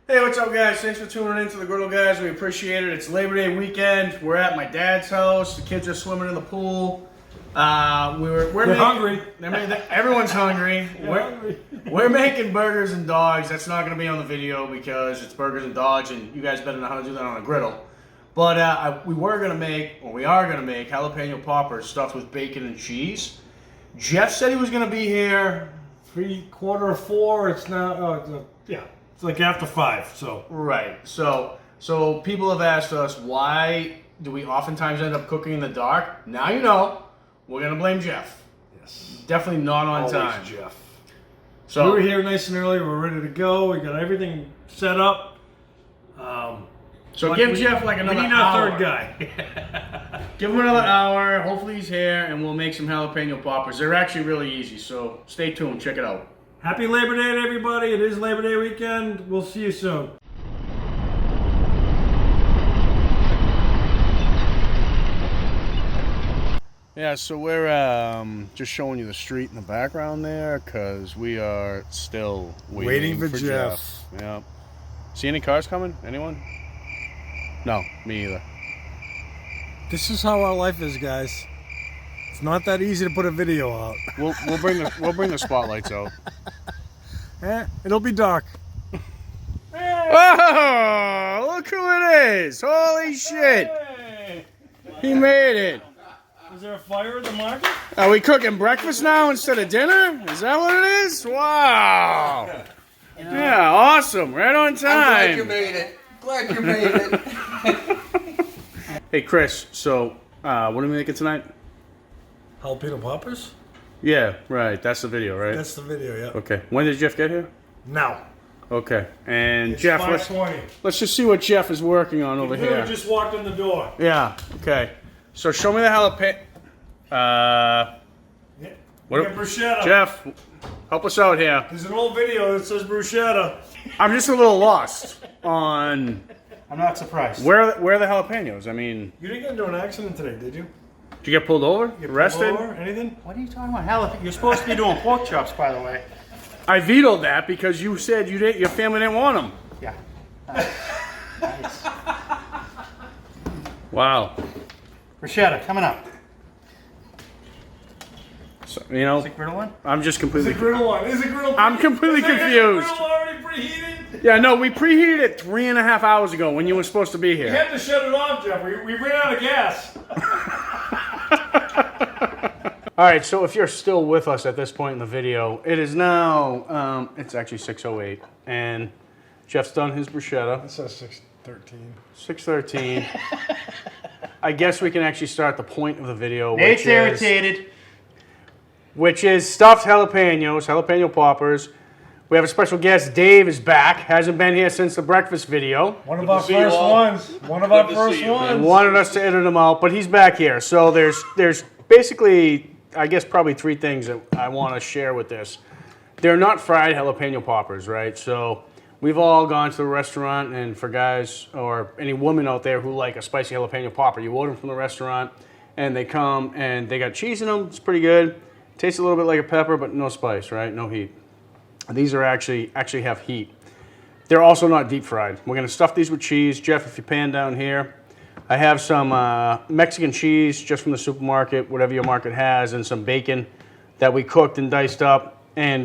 Hey, what's up, guys? Thanks for tuning in to the Griddle, guys. We appreciate it. It's Labor Day weekend. We're at my dad's house. The kids are swimming in the pool. We're hungry. Everyone's hungry. We're making burgers and dogs. That's not going to be on the video because it's burgers and dogs, and you guys better know how to do that on a griddle. But we are going to make jalapeno poppers stuffed with bacon and cheese. Jeff said he was going to be here. 3:45. It's now. It's like after 5. So right. So people have asked us, why do we oftentimes end up cooking in the dark? Now you know. We're gonna blame Jeff. Yes. Definitely not on time. Jeff. So we were here nice and early. We're ready to go. We got everything set up. So give Jeff like another hour. We need our third guy. Give him another hour. Hopefully he's here, and we'll make some jalapeno poppers. They're actually really easy. So stay tuned. Check it out. Happy Labor Day to everybody. It is Labor Day weekend. We'll see you soon. Yeah, so we're just showing you the street in the background there because we are still waiting for Jeff. Yeah. See any cars coming? Anyone? No, me either. This is how our life is, guys. It's not that easy to put a video out. We'll bring the spotlights out. It'll be dark. Oh, look who it is! Holy shit! He made it. Is there a fire at the market? Are we cooking breakfast now instead of dinner? Is that what it is? Wow! Yeah, awesome. Right on time. I'm glad you made it. Glad you made it. Hey, Chris. So, what are we making tonight? Jalapeno poppers? Yeah, right. That's the video, right? That's the video, yeah. Okay. When did Jeff get here? Now. Okay. And It's Jeff, 5:20. let's just see what Jeff is working on over He here. literally just walked in the door. Yeah. Okay. So show me the jalapeno. We got bruschetta. Jeff, help us out here. There's an old video that says bruschetta. I'm just a little lost on I'm not surprised. where are the jalapenos. I mean, You didn't get into an accident today, did you? did you get pulled over? Get Arrested? pulled over? Anything? What are you talking about? Hell, you're supposed to be doing pork chops, by the way. I vetoed that because you said you didn't. Your family didn't want them. Yeah. Nice. Wow. Bruschetta, coming up. So, you know, Is it griddle one? I'm just Is completely. it griddle on? Is it griddle? I'm completely confused. Is the griddle already preheated? Yeah, no, we preheated it 3.5 hours ago when you were supposed to be You here. had to shut it off, Jeff. We ran out of gas. All right, so if you're still with us at this point in the video, it is now, it's actually 6:08, and Jeff's done his bruschetta. It says 6:13. 6:13. I guess we can actually start the point of the video, Nate's irritated. which is stuffed jalapeno poppers. We have a special guest. Dave is back. Hasn't been here since the breakfast video. One of our first ones. One of our first ones. Wanted us to edit him out, but he's back here. So there's basically, I guess, probably 3 things that I want to share with this. They're not fried jalapeno poppers, right? So we've all gone to the restaurant, and for guys or any woman out there who like a spicy jalapeno popper, you order them from the restaurant, and they come and they got cheese in them. It's pretty good. Tastes a little bit like a pepper, but no spice, right? No heat. These are actually have heat. They're also not deep fried. We're gonna stuff these with cheese. Jeff, if you pan down here, I have some Mexican cheese just from the supermarket, whatever your market has, and some bacon that we cooked and diced up. And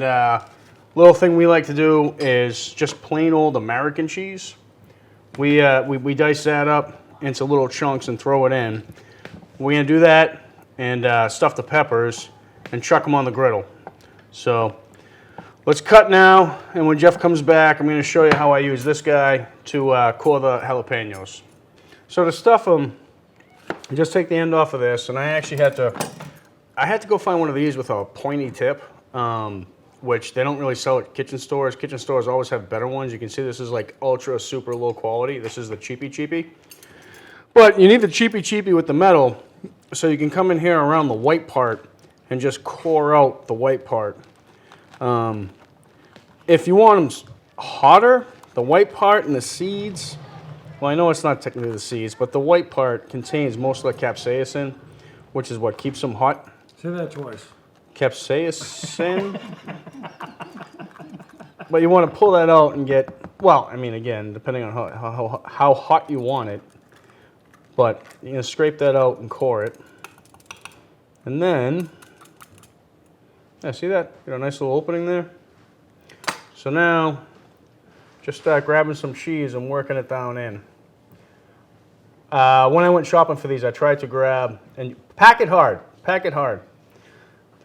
little thing we like to do is just plain old American cheese. We dice that up into little chunks and throw it in. We're gonna do that and stuff the peppers and chuck them on the griddle. So let's cut now, and when Jeff comes back, I'm gonna show you how I use this guy to core the jalapenos. So to stuff them, you just take the end off of this, and I actually had to go find one of these with a pointy tip, which they don't really sell at kitchen stores. Kitchen stores always have better ones. You can see this is like ultra super low quality. This is the cheapy. But you need the cheapy with the metal, so you can come in here around the white part and just core out the white part. If you want them hotter, the white part and the seeds, well, I know it's not technically the seeds, but the white part contains most of the capsaicin, which is what keeps them hot. Say that twice. Capsaicin. But you want to pull that out and get well, I mean, again, depending on how hot you want it. But you're going to scrape that out and core it. And then, yeah, see that? Got a nice little opening there. So now, just start grabbing some cheese and working it down in. When I went shopping for these, I tried to grab, and pack it hard, pack it hard.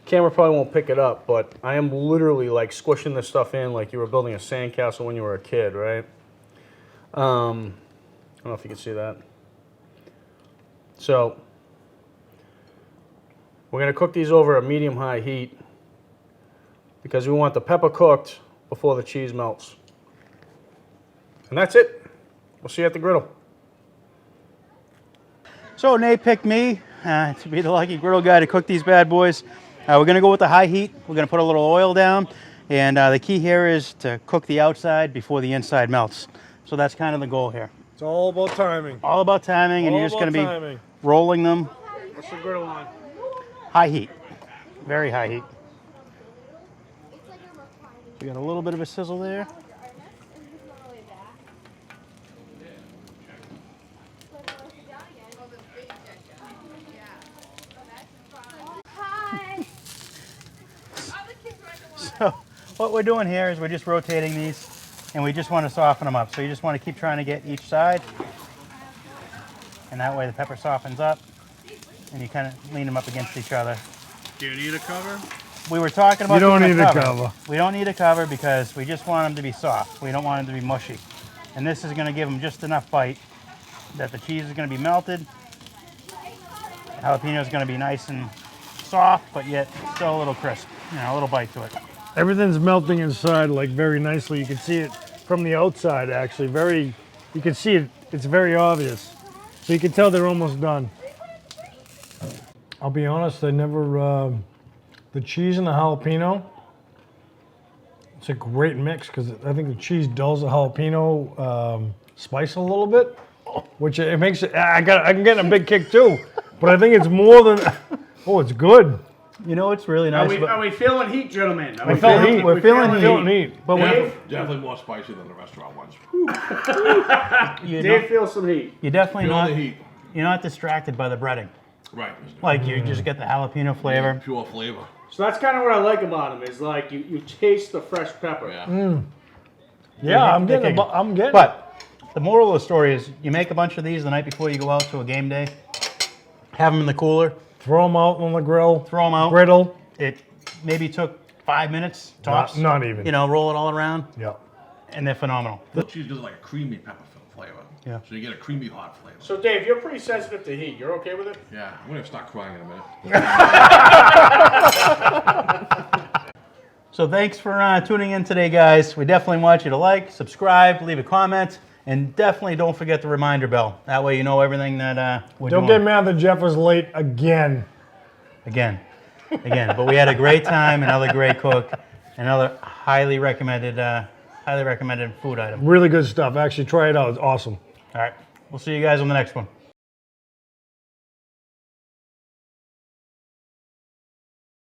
The camera probably won't pick it up, but I am literally like squishing this stuff in like you were building a sandcastle when you were a kid, right? I don't know if you can see that. So, we're going to cook these over a medium-high heat because we want the pepper cooked before the cheese melts. And that's it. We'll see you at the griddle. So Nate picked me to be the lucky griddle guy to cook these bad boys. We're gonna go with the high heat. We're gonna put a little oil down. And the key here is to cook the outside before the inside melts. So that's kind of the goal here. It's all about timing. All about timing, and you're just gonna be rolling them. What's the griddle on? High heat, very high heat. We got a little bit of a sizzle there. So what we're doing here is we're just rotating these, and we just want to soften them up. So you just want to keep trying to get each side, and that way the pepper softens up, and you kind of lean them up against each other. Do you need a cover? We were talking about You don't doing need a cover. We don't need a cover because we just want them to be soft. We don't want them to be mushy. And this is going to give them just enough bite that the cheese is going to be melted. The jalapeno is going to be nice and soft, but yet still a little crisp. You know, a little bite to it. Everything's melting inside like very nicely. You can see it from the outside actually. You can see it, it's very obvious. So you can tell they're almost done. I'll be honest, I never, the cheese and the jalapeno, it's a great mix because I think the cheese dulls the jalapeno spice a little bit, which it makes it, I'm getting a big kick too, but I think it's more than, oh, it's good. You know, it's really nice. Are we feeling heat, gentlemen? We're feeling heat. We're feeling heat. But Definitely more spicy than the restaurant ones. Dave feels some heat. You're definitely Feel not. the heat. You're not distracted by the breading. Right. Like you just get the jalapeno flavor. Pure flavor. So that's kind of what I like about them is like you taste the fresh pepper. Yeah. yeah, I'm getting. But the moral of the story is you make a bunch of these the night before you go out to a game day. Have them in the cooler. Throw them out on the grill. Throw them out. Griddle. It maybe took 5 minutes tops. Not even. You know, roll it all around, Yeah. and they're phenomenal. The cheese gives like a creamy pepper flavor. Yeah. So you get a creamy hot flavor. So Dave, you're pretty sensitive to heat. You're okay with it? Yeah, I'm gonna start crying in a minute. So thanks for tuning in today, guys. We definitely want you to like, subscribe, leave a comment, and definitely don't forget the reminder bell. That way you know everything that we're doing. Don't get mad that Jeff was late again. Again. But we had a great time, another great cook, another highly recommended food item. Really good stuff. Actually, try it out. It's awesome. All right. We'll see you guys on the next one.